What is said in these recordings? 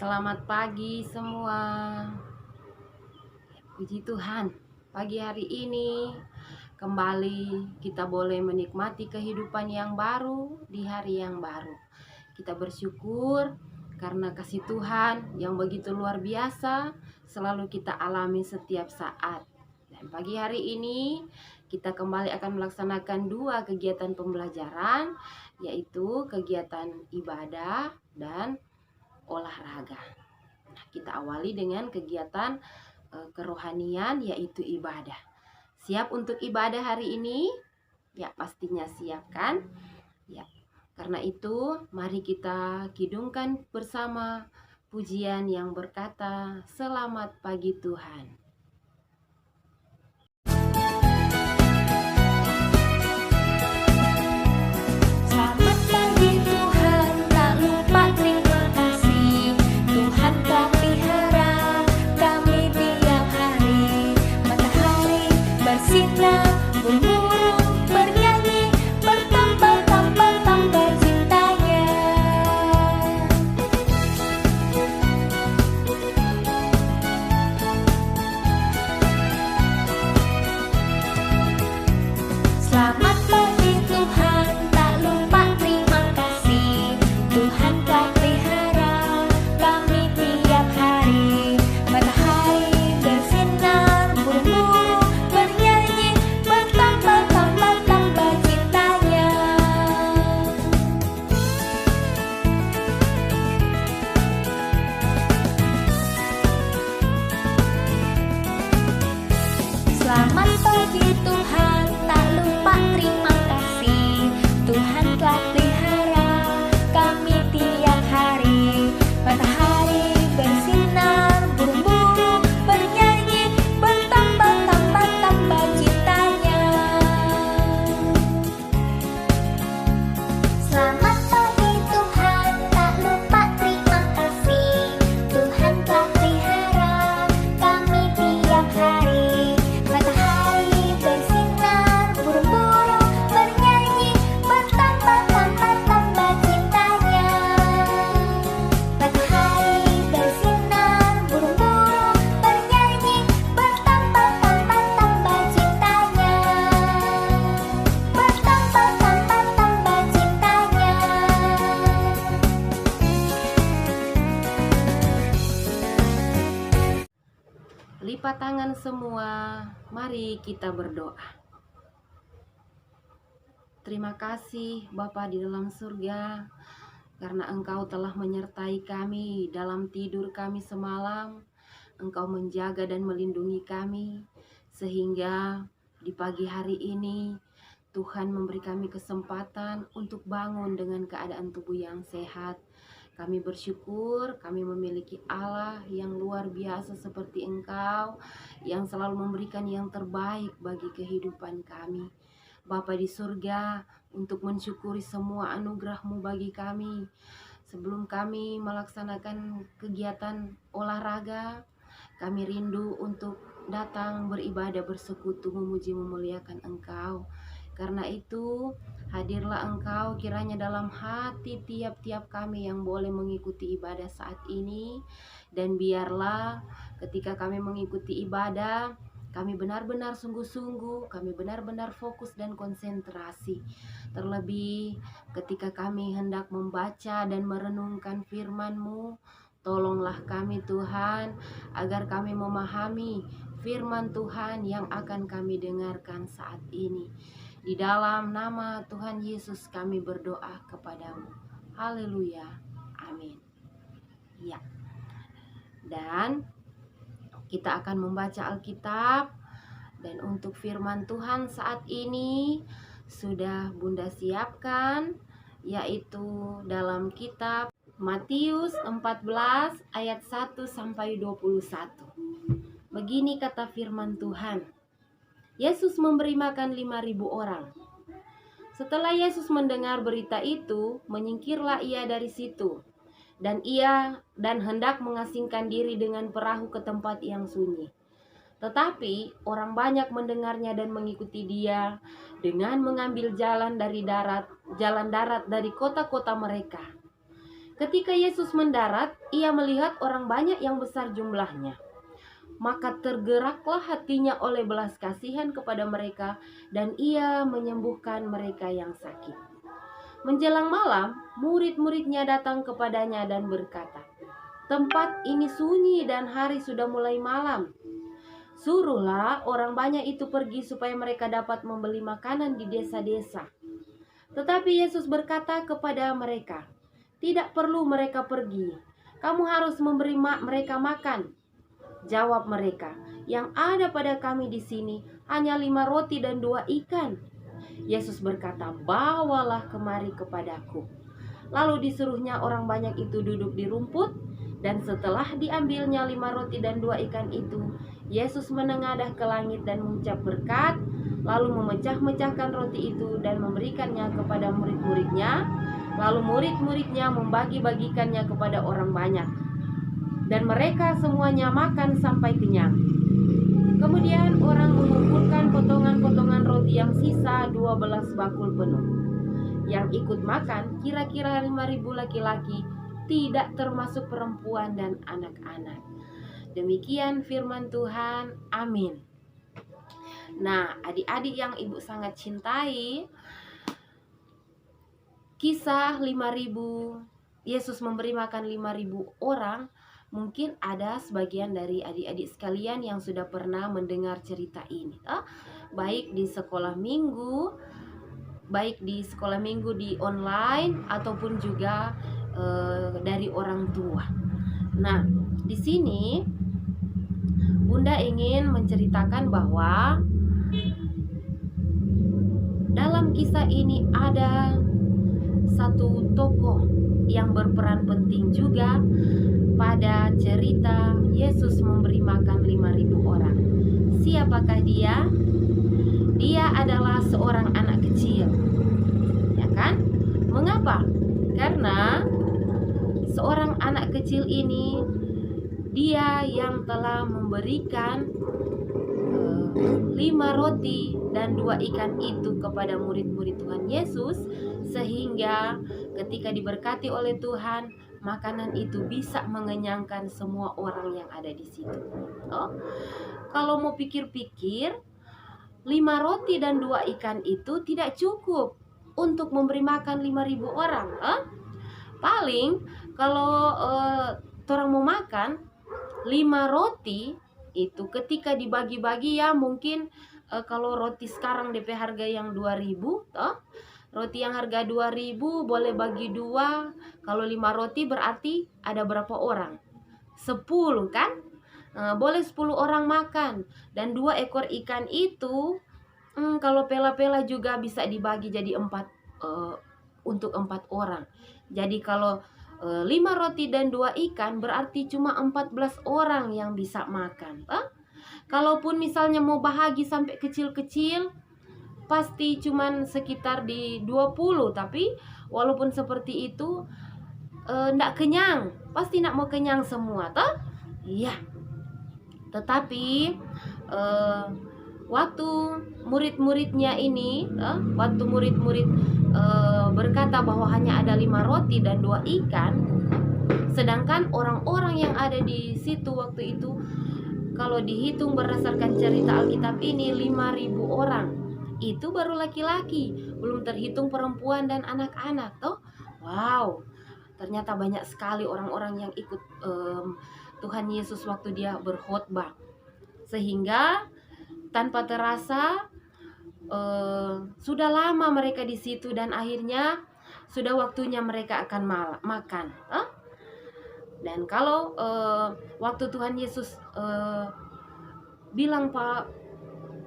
Selamat pagi semua. Puji Tuhan, pagi hari ini kembali kita boleh menikmati kehidupan yang baru di hari yang baru. Kita bersyukur karena kasih Tuhan yang begitu luar biasa selalu kita alami setiap saat. Dan pagi hari ini kita kembali akan melaksanakan dua kegiatan pembelajaran, yaitu kegiatan ibadah dan olahraga. Nah, kita awali dengan kegiatan kerohanian, yaitu ibadah. Siap untuk ibadah hari ini? Ya, pastinya siap kan? Ya. Karena itu, mari kita kidungkan bersama pujian yang berkata, "Selamat pagi Tuhan." Selamat pagi Tuhan, tak lupa terima kasih. Tuhan telah pelihara kami tiap hari. Matahari bersinar, burung-burung bernyanyi, bertambah-tambah cintanya. Selamat pagi Tuhan, tak lupa terima kasih. Tuhan telah pelihara kami tiap hari. Lipat tangan semua, mari kita berdoa. Terima kasih Bapa di dalam surga, karena Engkau telah menyertai kami dalam tidur kami semalam. Engkau menjaga dan melindungi kami, sehingga di pagi hari ini Tuhan memberi kami kesempatan untuk bangun dengan keadaan tubuh yang sehat. Kami bersyukur kami memiliki Allah yang luar biasa seperti Engkau, yang selalu memberikan yang terbaik bagi kehidupan kami. Bapa di surga, untuk mensyukuri semua anugerah-Mu bagi kami. Sebelum kami melaksanakan kegiatan olahraga, kami rindu untuk datang beribadah, bersekutu, memuji, memuliakan Engkau. Karena itu, hadirlah Engkau kiranya dalam hati tiap-tiap kami yang boleh mengikuti ibadah saat ini. Dan biarlah ketika kami mengikuti ibadah, kami benar-benar sungguh-sungguh, kami benar-benar fokus dan konsentrasi. Terlebih ketika kami hendak membaca dan merenungkan firman-Mu, tolonglah kami Tuhan, agar kami memahami firman Tuhan yang akan kami dengarkan saat ini. Di dalam nama Tuhan Yesus kami berdoa kepadamu. Haleluya. Amin. Ya. Dan kita akan membaca Alkitab. Dan untuk firman Tuhan saat ini sudah Bunda siapkan, yaitu dalam kitab Matius 14 ayat 1 sampai 21. Begini kata firman Tuhan. Yesus memberi makan 5.000 orang. Setelah Yesus mendengar berita itu, menyingkirlah ia dari situ. Dan hendak mengasingkan diri dengan perahu ke tempat yang sunyi. Tetapi orang banyak mendengarnya dan mengikuti dia dengan mengambil jalan darat dari kota-kota mereka. Ketika Yesus mendarat, ia melihat orang banyak yang besar jumlahnya. Maka tergeraklah hatinya oleh belas kasihan kepada mereka, dan ia menyembuhkan mereka yang sakit. Menjelang malam, murid-muridnya datang kepadanya dan berkata, "Tempat ini sunyi dan hari sudah mulai malam. Suruhlah orang banyak itu pergi supaya mereka dapat membeli makanan di desa-desa." Tetapi Yesus berkata kepada mereka, "Tidak perlu mereka pergi. Kamu harus memberi mereka makan." Jawab mereka, "Yang ada pada kami di sini hanya 5 roti dan 2 ikan." Yesus berkata, "Bawalah kemari kepadaku." Lalu disuruhnya orang banyak itu duduk di rumput, dan setelah diambilnya 5 roti dan 2 ikan itu, Yesus menengadah ke langit dan mengucap berkat, lalu memecah-mecahkan roti itu dan memberikannya kepada murid-muridnya. Lalu murid-muridnya membagi-bagikannya kepada orang banyak, dan mereka semuanya makan sampai kenyang. Kemudian orang mengumpulkan potongan-potongan roti yang sisa 12 bakul penuh. Yang ikut makan kira-kira 5.000 laki-laki, tidak termasuk perempuan dan anak-anak. Demikian firman Tuhan. Amin. Nah, adik-adik yang ibu sangat cintai, kisah 5.000, Yesus memberi makan 5.000 orang. Mungkin ada sebagian dari adik-adik sekalian yang sudah pernah mendengar cerita ini, baik di sekolah minggu, di online, ataupun juga dari orang tua. Nah, di sini Bunda ingin menceritakan bahwa dalam kisah ini ada satu tokoh yang berperan penting juga pada cerita Yesus memberi makan 5.000 orang. Siapakah dia? Dia adalah seorang anak kecil. Ya kan? Mengapa? Karena seorang anak kecil ini, dia yang telah memberikan 5 roti dan 2 ikan itu kepada murid-murid Tuhan Yesus, sehingga ketika diberkati oleh Tuhan, makanan itu bisa mengenyangkan semua orang yang ada di situ. Kalau mau pikir-pikir, 5 roti dan 2 ikan itu tidak cukup untuk memberi makan 5.000 orang. Paling kalau orang mau makan 5 roti itu ketika dibagi-bagi, ya mungkin kalau roti sekarang DP harga yang 2.000, roti yang harga 2.000 boleh bagi 2. Kalau 5 roti berarti ada berapa orang? 10 kan? Boleh 10 orang makan. Dan 2 ekor ikan itu kalau pela-pela juga bisa dibagi jadi 4 untuk 4 orang. Jadi kalau 5 roti dan 2 ikan berarti cuma 14 orang yang bisa makan. Kalaupun misalnya mau bahagi sampai kecil-kecil, pasti cuman sekitar di 20. Tapi walaupun seperti itu, ndak kenyang. Pasti ndak mau kenyang semua, toh? Iya. Tetapi waktu murid-muridnya ini, waktu murid-murid berkata bahwa hanya ada 5 roti dan 2 ikan, sedangkan orang-orang yang ada di situ waktu itu, kalau dihitung berdasarkan cerita Alkitab ini, 5.000 orang. Itu baru laki-laki, belum terhitung perempuan dan anak-anak, toh? Wow, ternyata banyak sekali orang-orang yang ikut Tuhan Yesus waktu dia berkhotbah. Sehingga tanpa terasa sudah lama mereka di situ, dan akhirnya sudah waktunya mereka akan makan. Dan kalau waktu Tuhan Yesus bilang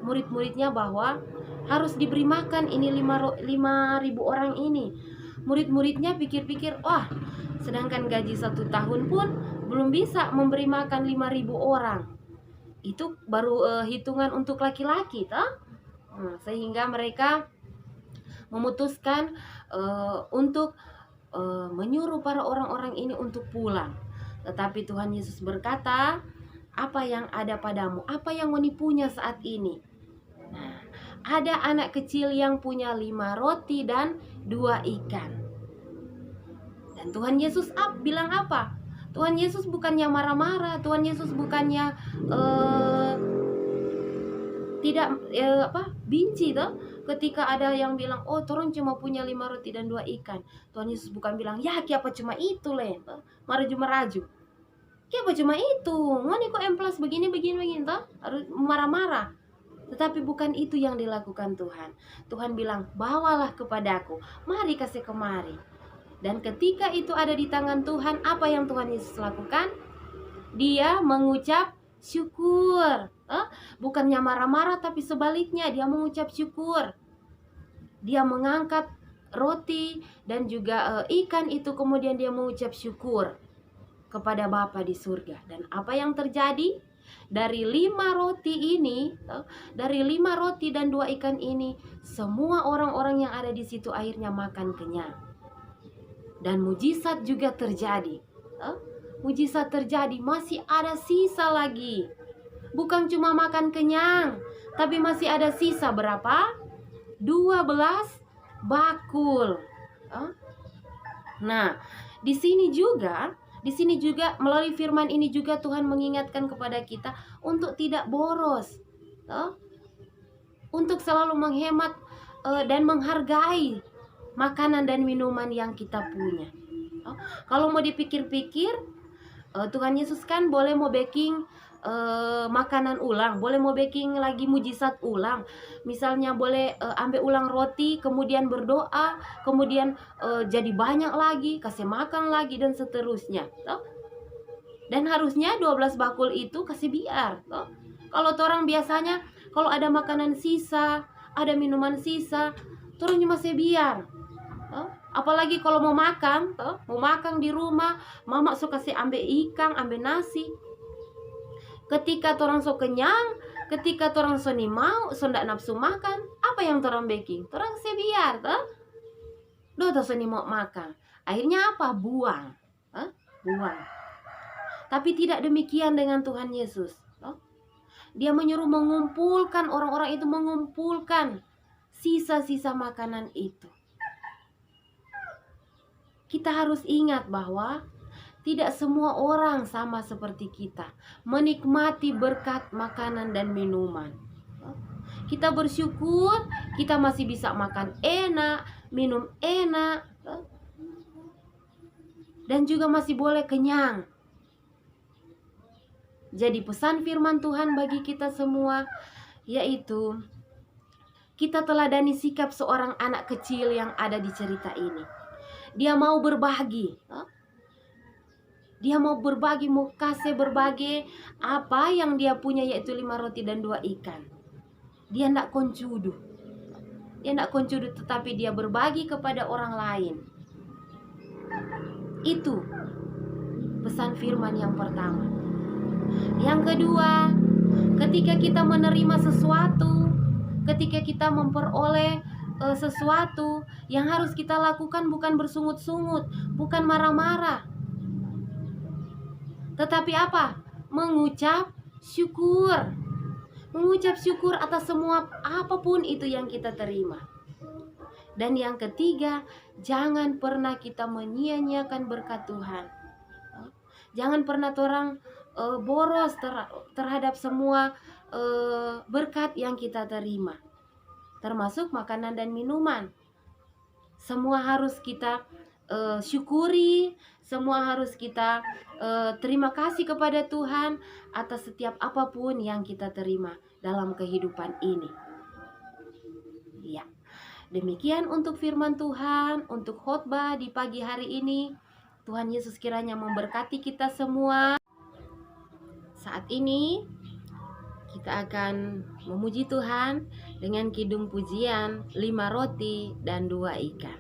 murid-muridnya bahwa harus diberi makan ini 5.000 orang ini, murid-muridnya pikir-pikir, wah, sedangkan gaji 1 tahun pun belum bisa memberi makan 5.000 orang. Itu baru hitungan untuk laki-laki, toh? Sehingga mereka memutuskan untuk menyuruh para orang-orang ini untuk pulang. Tetapi Tuhan Yesus berkata, apa yang ada padamu? Apa yang Ngoni punya saat ini? Nah, ada anak kecil yang punya 5 roti dan 2 ikan. Dan Tuhan Yesus bilang apa? Tuhan Yesus bukannya marah-marah, Tuhan Yesus bukannya tidak benci toh, ketika ada yang bilang, oh torang cuma punya 5 roti dan 2 ikan. Tuhan Yesus bukan bilang, ya kiapa cuma itu leh, maraju-meraju. Kiapa cuma itu, ngoni kok emplas begini toh, harus marah-marah. Tetapi bukan itu yang dilakukan Tuhan. Tuhan bilang, bawalah kepadaku, mari kasih kemari. Dan ketika itu ada di tangan Tuhan, apa yang Tuhan Yesus lakukan? Dia mengucap syukur. Bukannya marah-marah, tapi sebaliknya dia mengucap syukur. Dia mengangkat roti dan juga ikan itu, kemudian dia mengucap syukur kepada Bapa di surga. Dan apa yang terjadi? Dari 5 roti ini, dari 5 roti dan 2 ikan ini, semua orang-orang yang ada di situ akhirnya makan kenyang. Dan mujizat juga terjadi. Mujizat terjadi, masih ada sisa lagi. Bukan cuma makan kenyang, tapi masih ada sisa berapa? 12 bakul. Nah, di sini juga melalui firman ini juga Tuhan mengingatkan kepada kita untuk tidak boros, untuk selalu menghemat dan menghargai makanan dan minuman yang kita punya. Kalau mau dipikir-pikir, Tuhan Yesus kan boleh mau baking makanan ulang, boleh mau baking lagi mujizat ulang. Misalnya boleh ambil ulang roti, kemudian berdoa, kemudian jadi banyak lagi, kasih makan lagi, dan seterusnya. Dan harusnya 12 bakul itu kasih biar. Kalau orang biasanya kalau ada makanan sisa, ada minuman sisa, orang cuma sebiar. Apalagi kalau mau makan di rumah, mama suka kasih ambil ikan, ambil nasi. Ketika orang so kenyang, ketika orang so ni mau, so ndak nafsu makan, apa yang orang baking? Orang sebiar, do so ni mau makan. Akhirnya apa? Buang. Buang. Tapi tidak demikian dengan Tuhan Yesus. Dia menyuruh mengumpulkan, orang-orang itu mengumpulkan sisa-sisa makanan itu. Kita harus ingat bahwa tidak semua orang sama seperti kita, menikmati berkat makanan dan minuman. Kita bersyukur, kita masih bisa makan enak, minum enak, dan juga masih boleh kenyang. Jadi pesan firman Tuhan bagi kita semua, yaitu kita teladani sikap seorang anak kecil yang ada di cerita ini. Dia mau berbagi. Dia mau berbagi, mau kasih berbagi apa yang dia punya, yaitu 5 roti dan 2 ikan. Dia tidak koncudu. Dia tidak koncudu, tetapi dia berbagi kepada orang lain. Itu pesan firman yang pertama. Yang kedua, ketika kita menerima sesuatu, ketika kita memperoleh sesuatu, yang harus kita lakukan bukan bersungut-sungut, bukan marah-marah, tetapi apa? Mengucap syukur. Mengucap syukur atas semua apapun itu yang kita terima. Dan yang ketiga, jangan pernah kita menyia-nyiakan berkat Tuhan. Jangan pernah orang boros terhadap semua berkat yang kita terima, termasuk makanan dan minuman. Semua harus kita syukuri, semua harus kita terima kasih kepada Tuhan atas setiap apapun yang kita terima dalam kehidupan ini. Ya, demikian untuk firman Tuhan, untuk khotbah di pagi hari ini. Tuhan Yesus kiranya memberkati kita semua. Saat ini kita akan memuji Tuhan dengan kidung pujian 5 roti dan 2 ikan.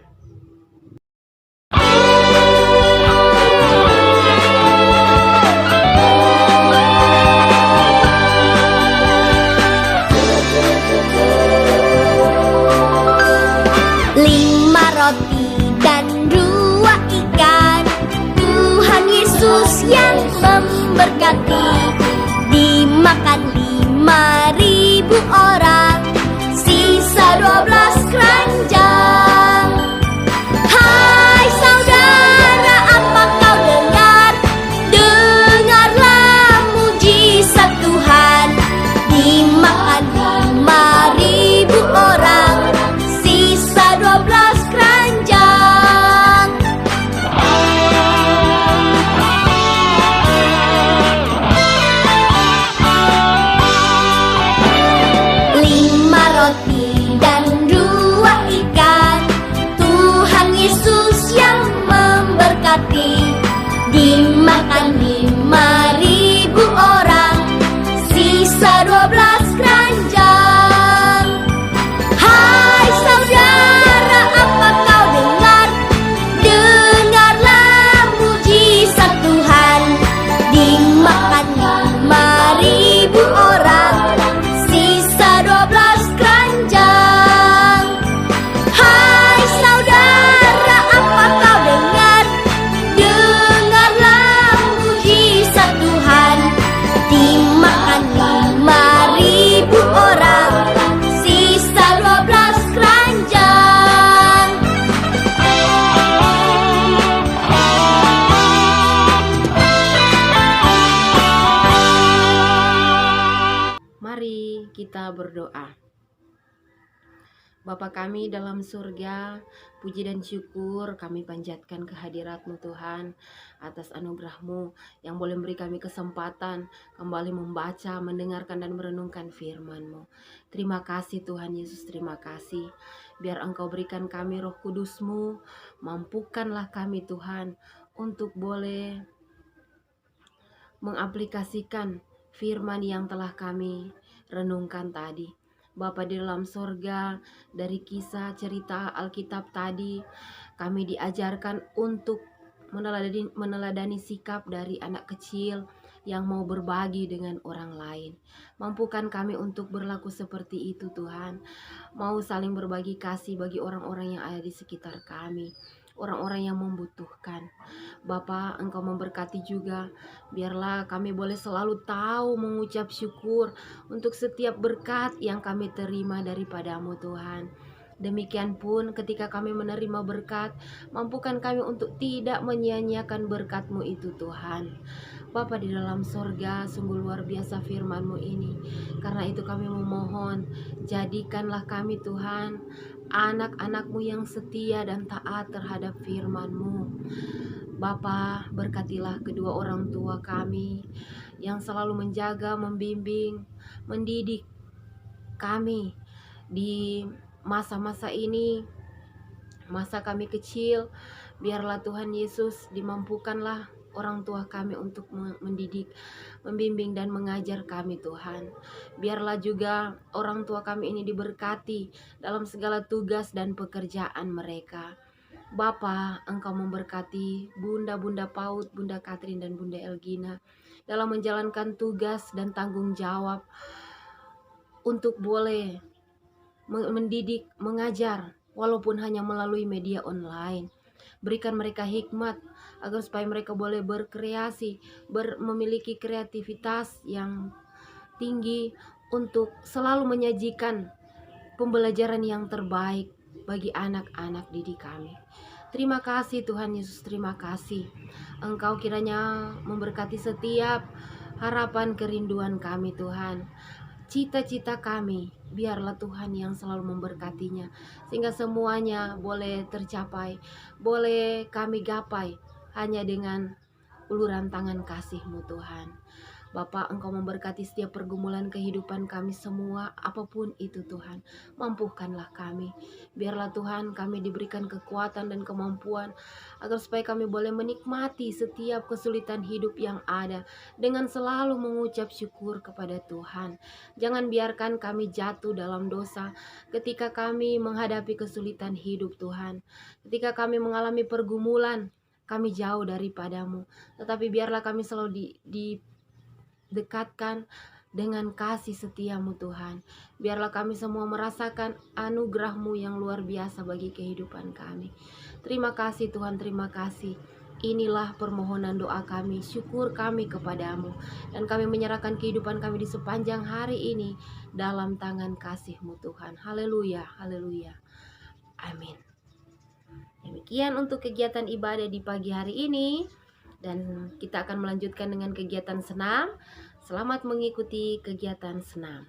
Lima roti dan 2 ikan, Tuhan Yesus yang memberkati. Dimakan 5.000 orang, sisa 12 keranjang. Hai saudara dimakan 5.000 orang, sisa 12 keranjang. Hai saudara, apa kau dengar? Dengarlah mujizat Tuhan. Dimakan 5.000 orang, sisa 12 keranjang. Hai saudara, apa kau dengar? Dengarlah mujizat Tuhan. Dimakan 5.000 orang, sisa 12 keranjang. Mari kita berdoa. Bapa kami dalam surga, puji dan syukur kami panjatkan kehadirat-Mu Tuhan, atas anugerah-Mu yang boleh memberi kami kesempatan kembali membaca, mendengarkan dan merenungkan firman-Mu. Terima kasih Tuhan Yesus, terima kasih. Biar Engkau berikan kami Roh Kudus-Mu, mampukanlah kami Tuhan untuk boleh mengaplikasikan firman yang telah kami renungkan tadi. Bapa di dalam sorga, dari kisah cerita Alkitab tadi, kami diajarkan untuk meneladani sikap dari anak kecil yang mau berbagi dengan orang lain. Mampukan kami untuk berlaku seperti itu Tuhan. Mau saling berbagi kasih bagi orang-orang yang ada di sekitar kami, orang-orang yang membutuhkan. Bapa, Engkau memberkati juga. Biarlah kami boleh selalu tahu mengucap syukur untuk setiap berkat yang kami terima daripada-Mu Tuhan. Demikian pun ketika kami menerima berkat, mampukan kami untuk tidak menyia-nyiakan berkat-Mu itu Tuhan. Bapa di dalam sorga, sungguh luar biasa firman-Mu ini. Karena itu kami memohon, jadikanlah kami Tuhan anak-anak-Mu yang setia dan taat terhadap firman-Mu. Bapa, berkatilah kedua orang tua kami yang selalu menjaga, membimbing, mendidik kami di masa-masa ini, masa kami kecil. Biarlah Tuhan Yesus dimampukanlah orang tua kami untuk mendidik, membimbing dan mengajar kami Tuhan. Biarlah juga orang tua kami ini diberkati dalam segala tugas dan pekerjaan mereka. Bapa, Engkau memberkati Bunda-Bunda PAUD, Bunda Katrin dan Bunda Elgina dalam menjalankan tugas dan tanggung jawab untuk boleh mendidik, mengajar walaupun hanya melalui media online. Berikan mereka hikmat agar supaya mereka boleh berkreasi, memiliki kreativitas yang tinggi untuk selalu menyajikan pembelajaran yang terbaik bagi anak-anak didik kami. Terima kasih Tuhan Yesus, terima kasih. Engkau kiranya memberkati setiap harapan kerinduan kami Tuhan. Cita-cita kami, biarlah Tuhan yang selalu memberkatinya, sehingga semuanya boleh tercapai, boleh kami gapai hanya dengan uluran tangan kasih-Mu Tuhan. Bapa, Engkau memberkati setiap pergumulan kehidupan kami semua, apapun itu Tuhan. Mampukanlah kami. Biarlah Tuhan kami diberikan kekuatan dan kemampuan agar supaya kami boleh menikmati setiap kesulitan hidup yang ada dengan selalu mengucap syukur kepada Tuhan. Jangan biarkan kami jatuh dalam dosa ketika kami menghadapi kesulitan hidup Tuhan. Ketika kami mengalami pergumulan, kami jauh daripada-Mu. Tetapi biarlah kami selalu dekatkan dengan kasih setia-Mu Tuhan. Biarlah kami semua merasakan anugerah-Mu yang luar biasa bagi kehidupan kami. Terima kasih Tuhan, terima kasih. Inilah permohonan doa kami, syukur kami kepada-Mu. Dan kami menyerahkan kehidupan kami di sepanjang hari ini dalam tangan kasih-Mu Tuhan. Haleluya, haleluya. Amin. Demikian untuk kegiatan ibadah di pagi hari ini. Dan kita akan melanjutkan dengan kegiatan senam. Selamat mengikuti kegiatan senam.